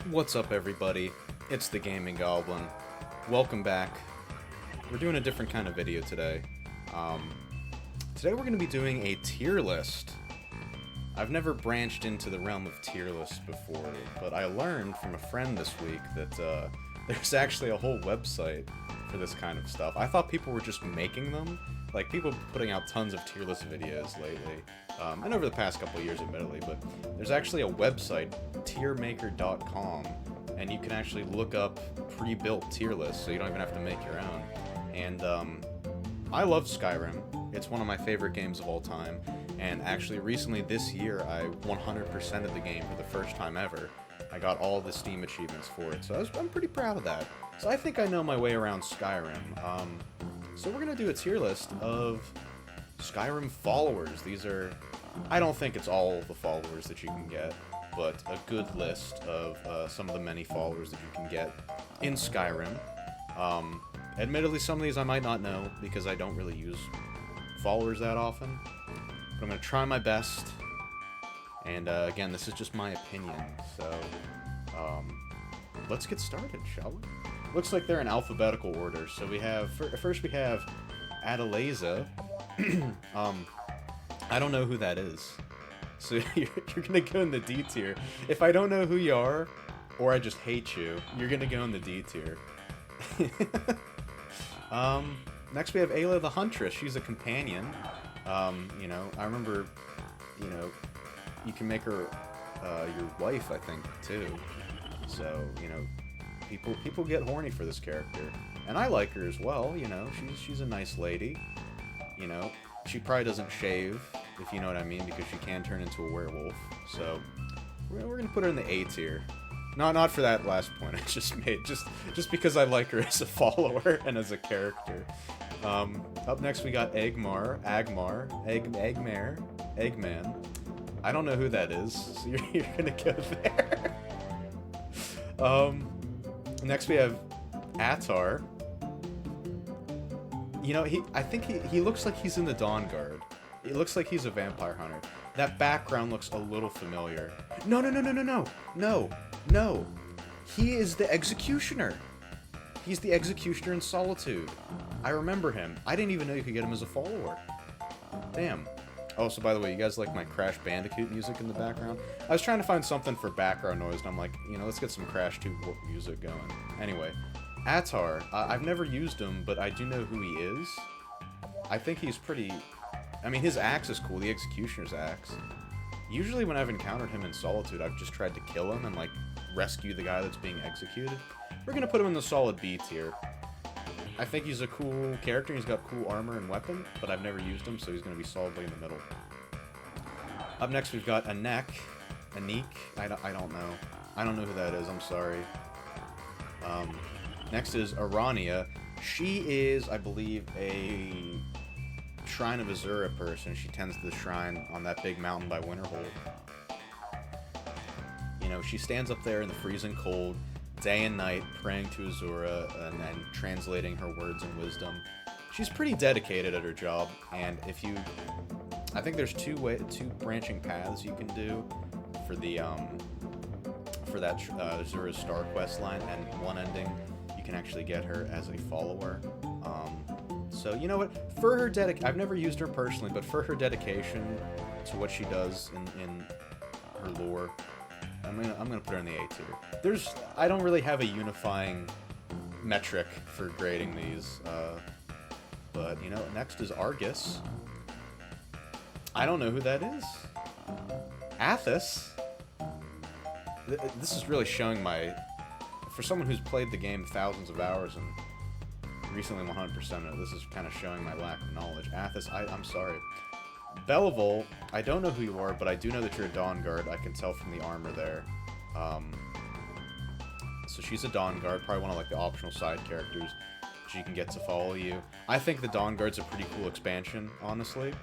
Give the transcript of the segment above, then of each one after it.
What's up, everybody? It's the Gaming Goblin. Welcome back. We're doing a different kind of video today. Today we're going to be doing a tier list. I've never branched into the realm of tier lists before, but I learned from a friend this week that there's actually a whole website for this kind of stuff. I thought people were just making them. Like, people putting out tons of tier list videos lately, and over the past couple of years, admittedly, but there's actually a website, tiermaker.com, and you can actually look up pre-built tier lists, so you don't even have to make your own. And I love Skyrim. It's one of my favorite games of all time, and actually recently this year I 100%ed the game for the first time ever. I got all the Steam achievements for it, so I'm pretty proud of that. So I think I know my way around Skyrim. So we're going to do a tier list of Skyrim followers. These are, I don't think it's all the followers that you can get, but a good list of some of the many followers that you can get in Skyrim. Admittedly, some of these I might not know because I don't really use followers that often, but I'm going to try my best. And again, this is just my opinion, so let's get started, shall we? Looks like they're in alphabetical order. So we have, first we have Adelaza. I don't know who that is. So you're going to go in the D tier. If I don't know who you are, or I just hate you, you're going to go in the D tier. Next we have Ayla the Huntress. She's a companion. You know, I remember, you know, you can make her your wife, I think, too. So, you know, people get horny for this character, and I like her as well. You know, she's a nice lady. You know, she probably doesn't shave, if you know what I mean, because she can turn into a werewolf. So we're gonna put her in the A tier. Not for that last point I just made, just because I like her as a follower and as a character. Up next we got Eggmare. Eggman. I don't know who that is, so you're gonna go there. Next we have Attar. You know, I think he looks like he's in the Dawn Guard. It looks like he's a vampire hunter. That background looks a little familiar. No. He is the Executioner. He's the Executioner in Solitude. I remember him. I didn't even know you could get him as a follower. Damn. Oh, so by the way, you guys like my Crash Bandicoot music in the background? I was trying to find something for background noise, and I'm like, you know, let's get some Crash 2 music going. Anyway, Attar. I've never used him, but I do know who he is. I think he's pretty... I mean, his axe is cool, the Executioner's axe. Usually when I've encountered him in Solitude, I've just tried to kill him and, like, rescue the guy that's being executed. We're gonna put him in the solid B tier. I think he's a cool character, he's got cool armor and weapon, but I've never used him, so he's going to be solidly in the middle. Up next we've got Anek. I don't know. I don't know who that is, I'm sorry. Next is Arania. She is, I believe, a Shrine of Azura person. She tends to the shrine on that big mountain by Winterhold. You know, she stands up there in the freezing cold, day and night, praying to Azura and translating her words and wisdom. She's pretty dedicated at her job, and if you... I think there's two branching paths you can do for the, for that Azura's Star Quest line, and one ending, you can actually get her as a follower. So, you know what? For her I've never used her personally, but for her dedication to what she does in her lore, I'm gonna put her in the A tier. I don't really have a unifying metric for grading these, but, you know, next is Argus. I don't know who that is. Athos. This is really showing my... For someone who's played the game thousands of hours and recently 100% of it, this is kind of showing my lack of knowledge. Athos, I'm sorry. Belleville, I don't know who you are, but I do know that you're a Dawn Guard. I can tell from the armor there. So she's a Dawn Guard, probably one of like the optional side characters she can get to follow you. I think the Dawn Guard's a pretty cool expansion, honestly.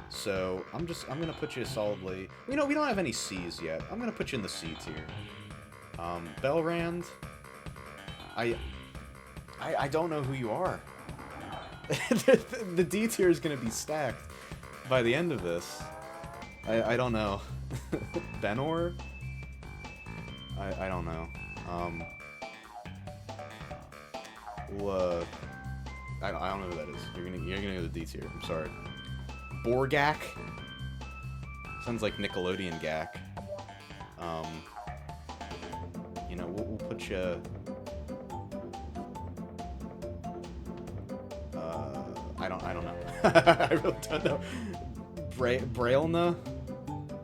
So I'm gonna put you solidly. You know, we don't have any C's yet. I'm gonna put you in the C tier. Belrand, I don't know who you are. The D tier is gonna be stacked by the end of this. I don't know. Benor? I don't know. Well, I don't know who that is. You're gonna go to D tier. I'm sorry. Borgak. Sounds like Nickelodeon Gak. You know, we'll put you. I don't know. I really don't know. Brailna?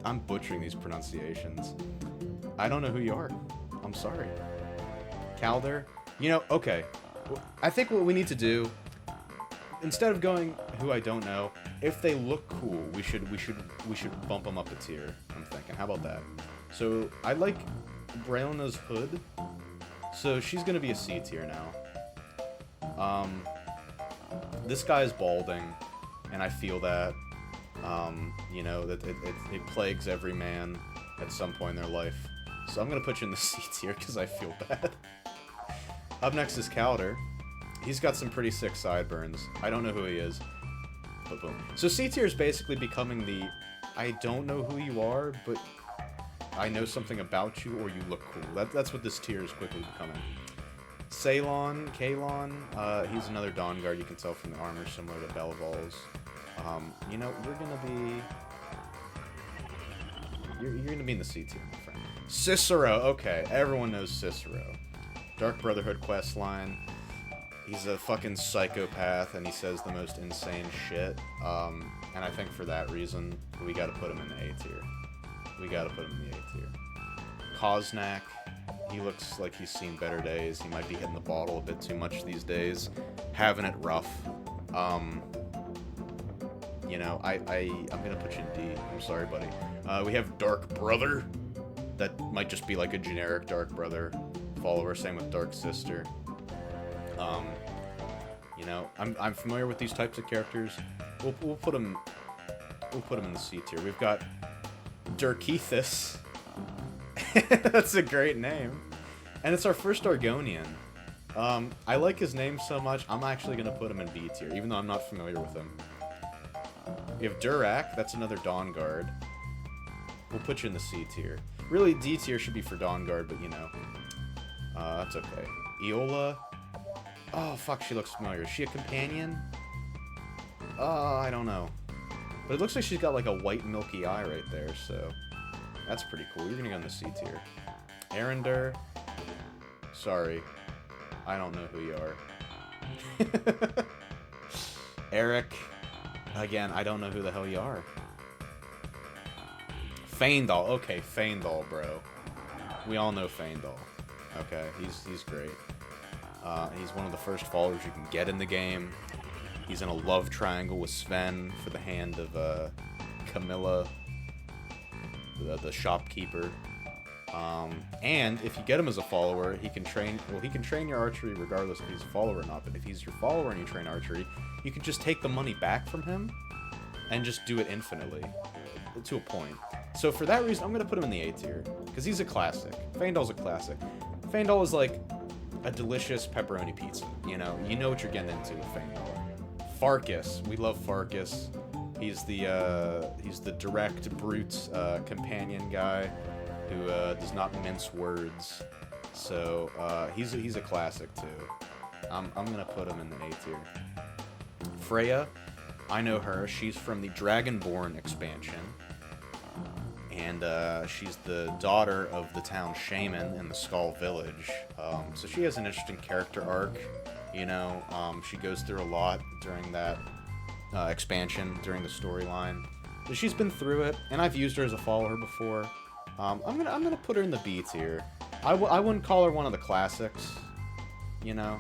I'm butchering these pronunciations. I don't know who you are. I'm sorry. Calder? You know, okay. I think what we need to do, instead of going who I don't know, if they look cool, we should bump them up a tier. I'm thinking. How about that? So I like Brailna's hood. So she's gonna be a C tier now. This guy is balding, and I feel that. You know, that it plagues every man at some point in their life. So I'm gonna put you in the C tier because I feel bad. Up next is Calder. He's got some pretty sick sideburns. I don't know who he is, but boom. So C tier is basically becoming the I don't know who you are, but I know something about you or you look cool. That's what this tier is quickly becoming. Kalon, he's another Dawn Guard. You can tell from the armor, similar to Belvol's. You know, you're gonna be in the C tier, my friend. Cicero, okay, everyone knows Cicero. Dark Brotherhood questline. He's a fucking psychopath, and he says the most insane shit. And I think for that reason, we gotta put him in the A tier. We gotta put him in the A tier. Koznak, he looks like he's seen better days. He might be hitting the bottle a bit too much these days. Having it rough. You know, I'm gonna put you in D. I'm sorry, buddy. We have Dark Brother. That might just be like a generic Dark Brother follower. Same with Dark Sister. You know, I'm familiar with these types of characters. We'll put them in the C tier. We've got Dirkethus. That's a great name. And it's our first Argonian. I like his name so much, I'm actually gonna put him in B tier, even though I'm not familiar with him. We have Durak, that's another Dawn Guard. We'll put you in the C tier. Really, D tier should be for Dawn Guard, but you know. That's okay. Eola. Oh, fuck, she looks familiar. Is she a companion? I don't know. But it looks like she's got like a white milky eye right there, so that's pretty cool. You're gonna go in the C tier. Arender. Sorry. I don't know who you are. Eric. Again, I don't know who the hell you are. Faendal. Okay, Faendal, bro. We all know Faendal. Okay, he's great. He's one of the first followers you can get in the game. He's in a love triangle with Sven for the hand of Camilla, the shopkeeper. And if you get him as a follower, he can train your archery regardless if he's a follower or not. But if he's your follower and you train archery, you can just take the money back from him and just do it infinitely to a point. So for that reason, I'm gonna put him in the A tier because he's a classic. Faendal's a classic. Faendal is like a delicious pepperoni pizza. You know what you're getting into with Faendal. Farkas, we love Farkas. He's the direct brute companion guy who does not mince words. So he's a classic too. I'm gonna put him in the A tier. Freya, I know her. She's from the Dragonborn expansion, and she's the daughter of the town shaman in the Skull Village. So she has an interesting character arc. You know, she goes through a lot during that expansion, during the storyline. But she's been through it, and I've used her as a follower before. I'm gonna put her in the B tier. I wouldn't call her one of the classics, you know.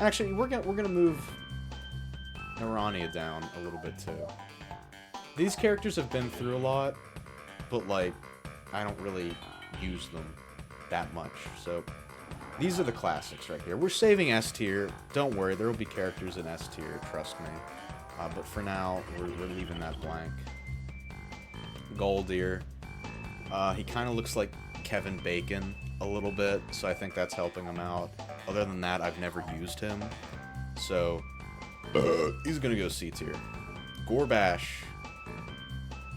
Actually, we're gonna move Urania down a little bit too. These characters have been through a lot, but like I don't really use them that much. So these are the classics right here. We're saving S tier. Don't worry, there will be characters in S tier. Trust me. But for now, we're leaving that blank. Goldir. He kind of looks like Kevin Bacon a little bit, so I think that's helping him out. Other than that, I've never used him, so he's gonna go C tier. Gorbash.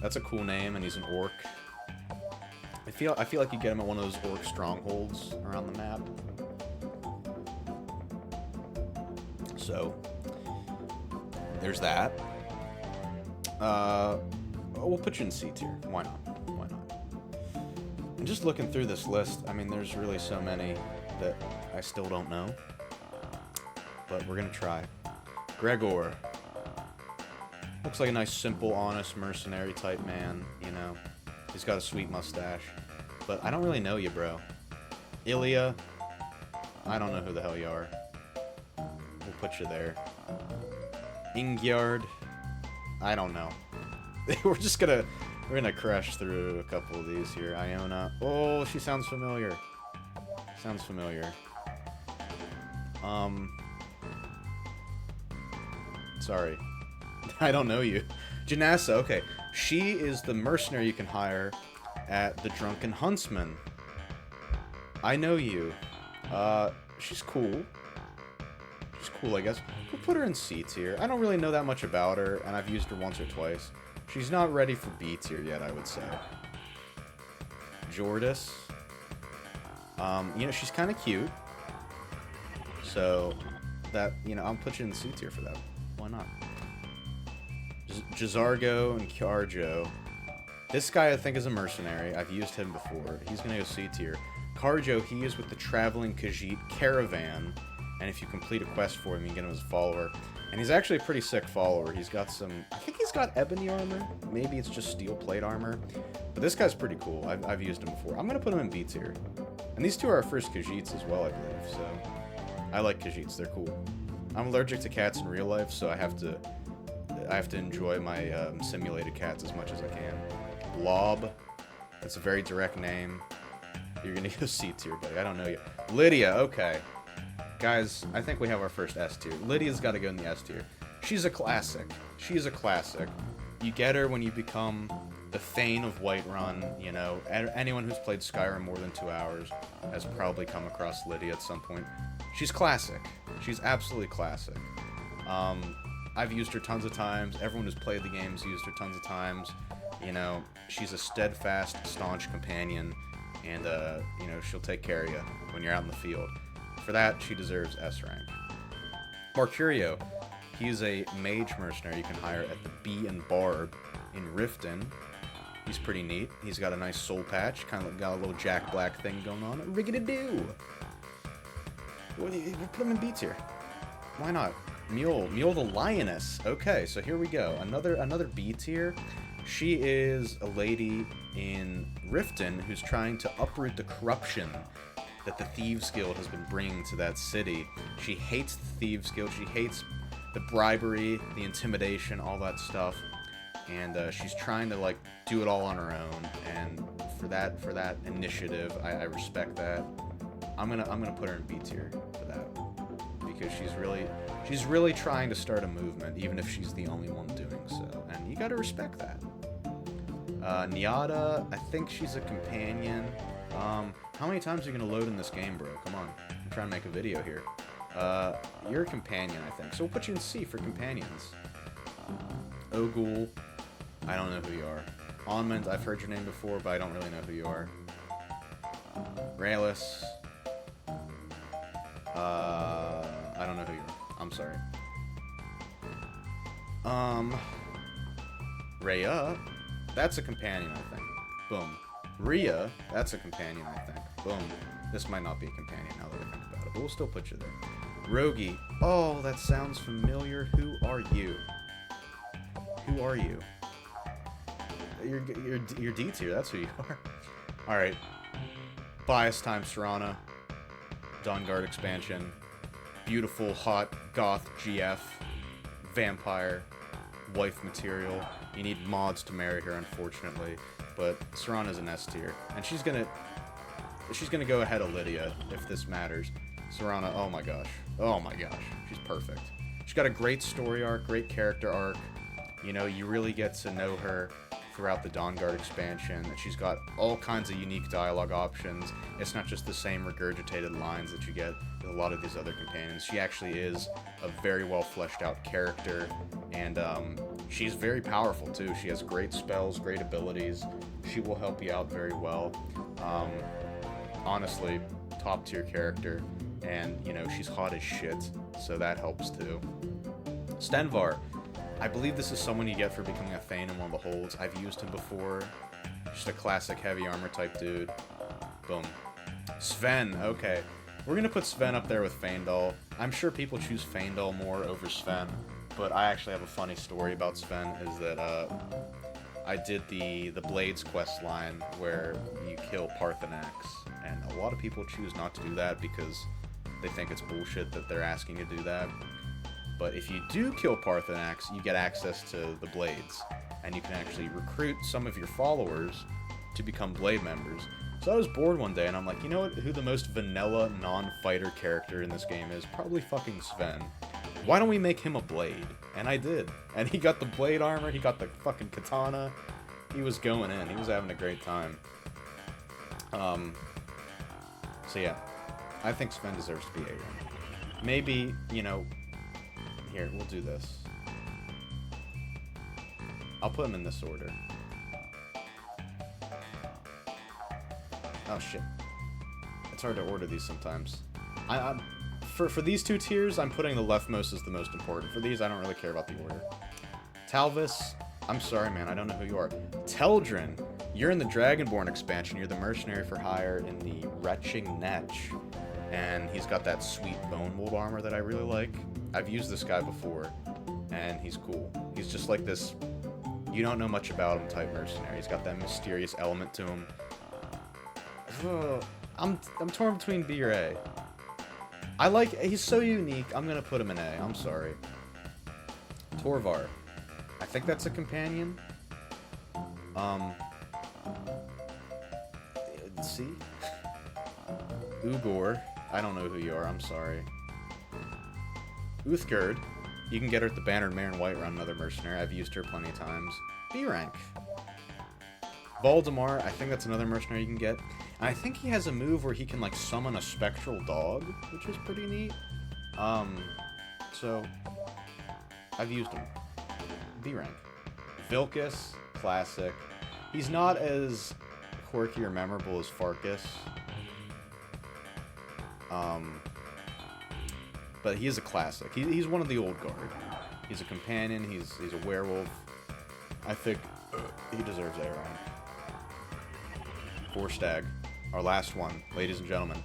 That's a cool name, and he's an orc. I feel like you get him at one of those orc strongholds around the map. So there's that. We'll put you in C tier. Why not? Why not? And just looking through this list, I mean, there's really so many that I still don't know. But we're gonna try. Gregor. Looks like a nice, simple, honest, mercenary type man, you know. He's got a sweet mustache. But I don't really know you, bro. Ilya. I don't know who the hell you are. We'll put you there. Ingjard. I don't know. We're gonna crash through a couple of these here. Iona. Oh, she sounds familiar. Sounds familiar. Sorry. I don't know you. Janassa, okay. She is the mercenary you can hire at the Drunken Huntsman. I know you. She's cool. She's cool, I guess. We'll put her in C tier. I don't really know that much about her, and I've used her once or twice. She's not ready for B tier yet, I would say. Jordis. You know, she's kind of cute. So, that, you know, I'll put you in C tier for that. Why not? Jazargo and Carjo. This guy, I think, is a mercenary. I've used him before. He's going to go C tier. Carjo, he is with the Traveling Khajiit Caravan. And if you complete a quest for him, you get him as a follower. And he's actually a pretty sick follower. He's got some... I think he's got ebony armor. Maybe it's just steel plate armor. But this guy's pretty cool. I've used him before. I'm going to put him in B tier. And these two are our first Khajiits as well, I believe. So, I like Khajiits. They're cool. I'm allergic to cats in real life, so I have to enjoy my simulated cats as much as I can. Lob. That's a very direct name. You're going to go C tier, buddy. I don't know you. Lydia, okay. Guys, I think we have our first S tier. Lydia's got to go in the S tier. She's a classic. She's a classic. You get her when you become the Thane of Whiterun, you know. Anyone who's played Skyrim more than 2 hours has probably come across Lydia at some point. She's classic. She's absolutely classic. I've used her tons of times. Everyone who's played the game's used her tons of times. You know, she's a steadfast, staunch companion, and, you know, she'll take care of you when you're out in the field. For that, she deserves S rank. Mercurio. He's a mage mercenary you can hire at the Bee and Barb in Riften. He's pretty neat. He's got a nice soul patch. Kind of got a little Jack Black thing going on. Riggedy-doo! We'll put him in B tier. Why not? Mule the Lioness. Okay, so here we go. Another B tier. She is a lady in Riften who's trying to uproot the corruption that the Thieves Guild has been bringing to that city. She hates the Thieves Guild. She hates the bribery, the intimidation, all that stuff. And she's trying to, like, do it all on her own. And for that initiative, I respect that. I'm gonna put her in B tier for that, because she's really trying to start a movement, even if she's the only one doing so. And you gotta respect that. Nyada, I think she's a companion. How many times are you gonna load in this game, bro? Come on, I'm trying to make a video here. You're a companion, I think. So we'll put you in C for companions. Ogul, I don't know who you are. Onmund, I've heard your name before, but I don't really know who you are. Raelis, I don't know who you are. I'm sorry. Rhea, that's a companion, I think. Boom. Rhea, that's a companion, I think. Boom. This might not be a companion now that I think about it, but we'll still put you there. Rogi, oh, that sounds familiar. Who are you? Who are you? You're D tier, that's who you are. Alright. Bias time Serana. Dawnguard expansion. Beautiful, hot, goth GF. Vampire. Wife material. You need mods to marry her, unfortunately. But Serana's an S tier. And she's gonna go ahead of Lydia, if this matters. Serana, oh my gosh. Oh my gosh. She's perfect. She's got a great story arc, great character arc. You know, you really get to know her throughout the Dawnguard expansion. She's got all kinds of unique dialogue options. It's not just the same regurgitated lines that you get with a lot of these other companions. She actually is a very well fleshed out character, and she's very powerful too. She has great spells, great abilities. She will help you out very well. Honestly, top tier character, and you know, she's hot as shit, so that helps too. Stenvar, I believe this is someone you get for becoming a Thane in one of the holds. I've used him before. Just a classic heavy armor type dude. Boom. Sven, okay. We're gonna put Sven up there with Faendal. I'm sure people choose Faendal more over Sven, but I actually have a funny story about Sven, is that I did the Blades quest line where you kill Parthenax, and a lot of people choose not to do that because they think it's bullshit that they're asking you to do that. But if you do kill Parthenax, you get access to the Blades, and you can actually recruit some of your followers to become Blade members. So I was bored one day, and I'm like, you know what, who the most vanilla non-fighter character in this game is? Probably fucking Sven. Why don't we make him a Blade? And I did. And he got the Blade armor, he got the fucking katana. He was going in. He was having a great time. So yeah, I think Sven deserves to be A1. Maybe, you know, here, we'll do this. I'll put him in this order. Oh shit. It's hard to order these sometimes. For these two tiers, I'm putting the leftmost as the most important. For these, I don't really care about the order. Talvis, I'm sorry, man, I don't know who you are. Teldrin, you're in the Dragonborn expansion. You're the mercenary for hire in the Retching Netch. And he's got that sweet bone mold armor that I really like. I've used this guy before, and he's cool. He's just like this, you don't know much about him type mercenary. He's got that mysterious element to him. I'm torn between B or A. He's so unique, I'm gonna put him in A. I'm sorry. Torvar. I think that's a companion. Let's see. Ugor. I don't know who you are, I'm sorry. Uthgerd. You can get her at the Bannered Mare in Whiterun, another mercenary. I've used her plenty of times. B rank. Valdemar, I think that's another mercenary you can get. And I think he has a move where he can, like, summon a spectral dog, which is pretty neat. So, I've used him. B rank. Vilcus, classic. He's not as quirky or memorable as Farkas. But he is a classic. He's one of the old guard. He's a companion, he's a werewolf. I think he deserves A rank. Forstag. Our last one, ladies and gentlemen.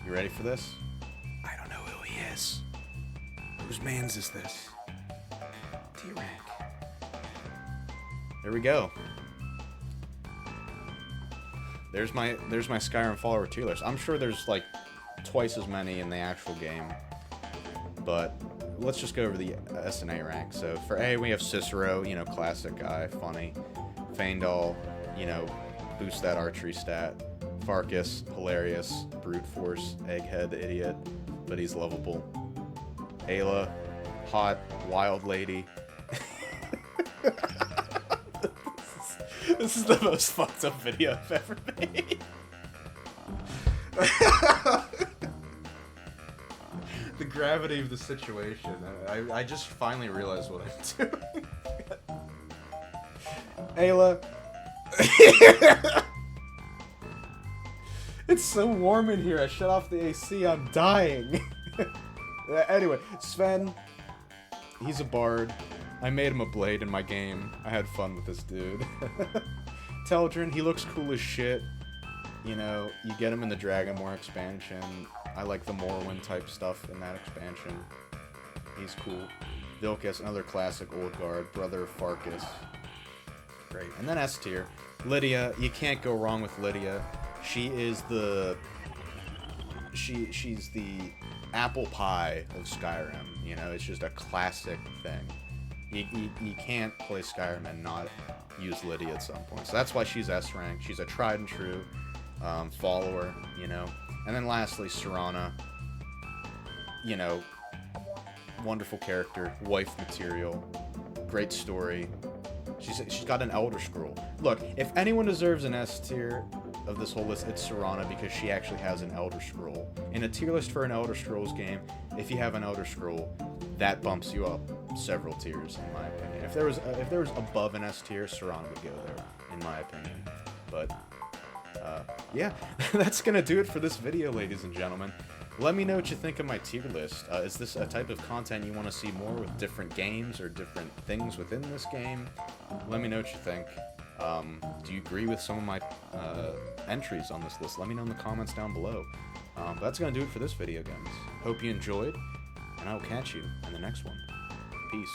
You ready for this? I don't know who he is. Whose mans is this? D rank. There we go. There's my Skyrim follower tier list. I'm sure there's like twice as many in the actual game, but let's just go over the S and A rank. So for A, we have Cicero, you know, classic guy, funny. Faendal, you know, boost that archery stat. Farkas, hilarious. Brute force, egghead, idiot, but he's lovable. Ayla, hot, wild lady. This is the most fucked up video I've ever made. The gravity of the situation. I just finally realized what I'm doing. Ayla. It's so warm in here. I shut off the AC. I'm dying. Anyway, Sven. He's a bard. I made him a blade in my game. I had fun with this dude. Teldrin, he looks cool as shit. You know, you get him in the Dragonborn expansion. I like the Morrowind type stuff in that expansion. He's cool. Vilcus, another classic old guard. Brother of Farkas. Great. And then S tier. Lydia, you can't go wrong with Lydia. She is the... She's the apple pie of Skyrim. You know, it's just a classic thing. You can't play Skyrim and not use Lydia at some point. So that's why she's S rank. She's a tried and true follower, you know. And then lastly, Serana. You know, wonderful character, wife material, great story. She's got an Elder Scroll. Look, if anyone deserves an S tier of this whole list, it's Serana, because she actually has an Elder Scroll. In a tier list for an Elder Scrolls game, if you have an Elder Scroll, that bumps you up several tiers, in my opinion. If there was above an S tier, Serana would go there, in my opinion. But, yeah, that's gonna do it for this video, ladies and gentlemen. Let me know what you think of my tier list. Is this a type of content you want to see more with different games or different things within this game? Let me know what you think. Do you agree with some of my entries on this list? Let me know in the comments down below. But that's going to do it for this video, guys. Hope you enjoyed, and I will catch you in the next one. Peace.